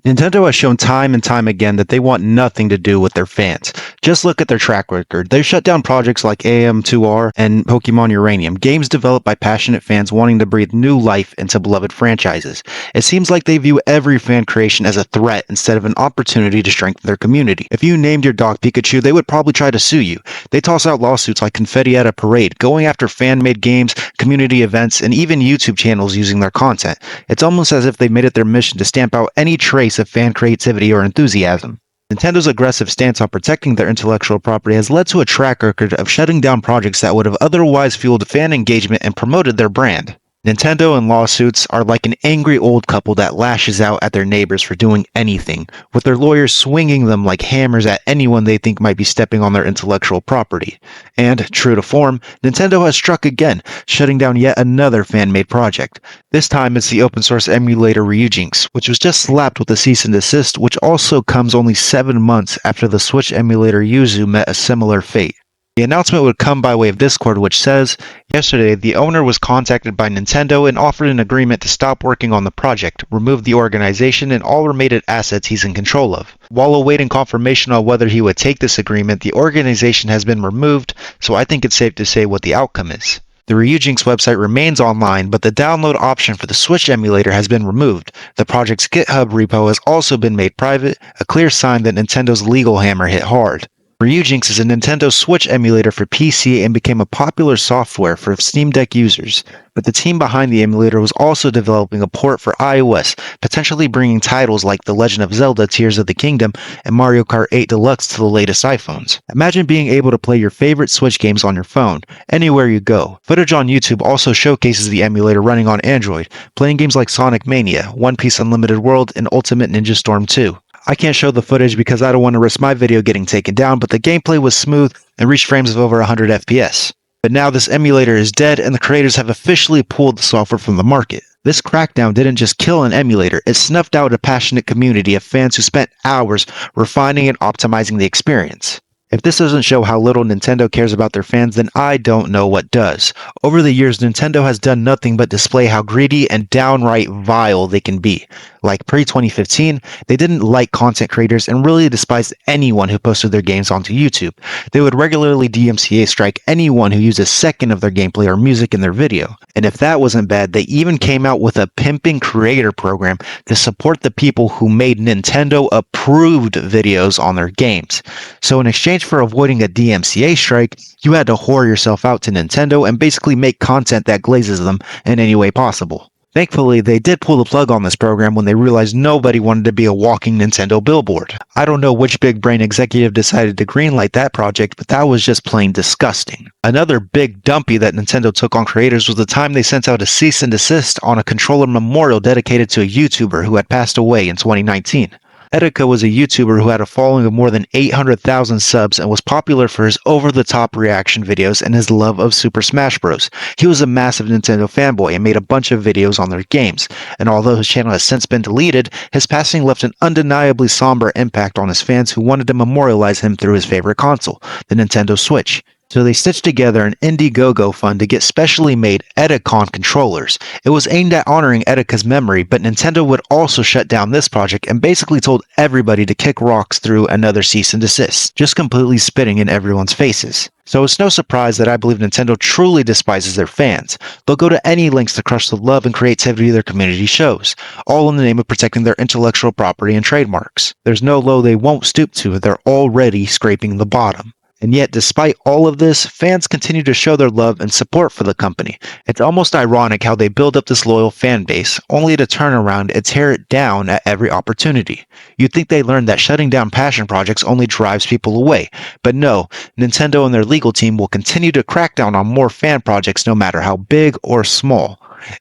Nintendo has shown time and time again that they want nothing to do with their fans. Just look at their track record. They've shut down projects like AM2R and Pokemon Uranium, games developed by passionate fans wanting to breathe new life into beloved franchises. It seems like they view every fan creation as a threat instead of an opportunity to strengthen their community. If you named your dog Pikachu, they would probably try to sue you. They toss out lawsuits like confetti at a parade, going after fan-made games, community events, and even YouTube channels using their content. It's almost as if they made it their mission to stamp out any trace of fan creativity or enthusiasm. Nintendo's aggressive stance on protecting their intellectual property has led to a track record of shutting down projects that would have otherwise fueled fan engagement and promoted their brand. Nintendo and lawsuits are like an angry old couple that lashes out at their neighbors for doing anything, with their lawyers swinging them like hammers at anyone they think might be stepping on their intellectual property. And, true to form, Nintendo has struck again, shutting down yet another fan-made project. This time it's the open-source emulator Ryujinx, which was just slapped with a cease and desist, which also comes only 7 months after the Switch emulator Yuzu met a similar fate. The announcement would come by way of Discord, which says, yesterday, the owner was contacted by Nintendo and offered an agreement to stop working on the project, remove the organization and all related assets he's in control of. While awaiting confirmation on whether he would take this agreement, the organization has been removed, so I think it's safe to say what the outcome is. The Ryujinx website remains online, but the download option for the Switch emulator has been removed. The project's GitHub repo has also been made private, a clear sign that Nintendo's legal hammer hit hard. Ryujinx is a Nintendo Switch emulator for PC and became a popular software for Steam Deck users, but the team behind the emulator was also developing a port for iOS, potentially bringing titles like The Legend of Zelda Tears of the Kingdom and Mario Kart 8 Deluxe to the latest iPhones. Imagine being able to play your favorite Switch games on your phone, anywhere you go. Footage on YouTube also showcases the emulator running on Android, playing games like Sonic Mania, One Piece Unlimited World, and Ultimate Ninja Storm 2. I can't show the footage because I don't want to risk my video getting taken down, but the gameplay was smooth and reached frames of over 100 FPS. But now this emulator is dead and the creators have officially pulled the software from the market. This crackdown didn't just kill an emulator, it snuffed out a passionate community of fans who spent hours refining and optimizing the experience. If this doesn't show how little Nintendo cares about their fans, then I don't know what does. Over the years, Nintendo has done nothing but display how greedy and downright vile they can be. Like pre-2015, they didn't like content creators and really despised anyone who posted their games onto YouTube. They would regularly DMCA strike anyone who used a second of their gameplay or music in their video. And if that wasn't bad, they even came out with a pimping creator program to support the people who made Nintendo-approved videos on their games. So in exchange for avoiding a DMCA strike, you had to whore yourself out to Nintendo and basically make content that glazes them in any way possible. Thankfully, they did pull the plug on this program when they realized nobody wanted to be a walking Nintendo billboard. I don't know which big brain executive decided to greenlight that project, but that was just plain disgusting. Another big dumpy that Nintendo took on creators was the time they sent out a cease and desist on a controller memorial dedicated to a YouTuber who had passed away in 2019. Etika was a YouTuber who had a following of more than 800,000 subs and was popular for his over-the-top reaction videos and his love of Super Smash Bros. He was a massive Nintendo fanboy and made a bunch of videos on their games, and although his channel has since been deleted, his passing left an undeniably somber impact on his fans who wanted to memorialize him through his favorite console, the Nintendo Switch. So they stitched together an Indiegogo fund to get specially made Etikon controllers. It was aimed at honoring Etika's memory, but Nintendo would also shut down this project and basically told everybody to kick rocks through another cease and desist, just completely spitting in everyone's faces. So it's no surprise that I believe Nintendo truly despises their fans. They'll go to any lengths to crush the love and creativity their community shows, all in the name of protecting their intellectual property and trademarks. There's no low they won't stoop to, they're already scraping the bottom. And yet, despite all of this, fans continue to show their love and support for the company. It's almost ironic how they build up this loyal fan base, only to turn around and tear it down at every opportunity. You'd think they learned that shutting down passion projects only drives people away, but no, Nintendo and their legal team will continue to crack down on more fan projects no matter how big or small.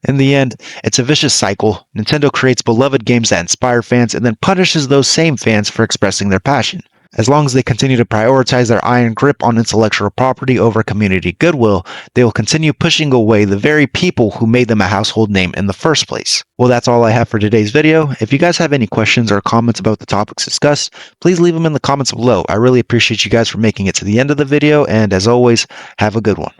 In the end, it's a vicious cycle. Nintendo creates beloved games that inspire fans and then punishes those same fans for expressing their passion. As long as they continue to prioritize their iron grip on intellectual property over community goodwill, they will continue pushing away the very people who made them a household name in the first place. Well, that's all I have for today's video. If you guys have any questions or comments about the topics discussed, please leave them in the comments below. I really appreciate you guys for making it to the end of the video, and as always, have a good one.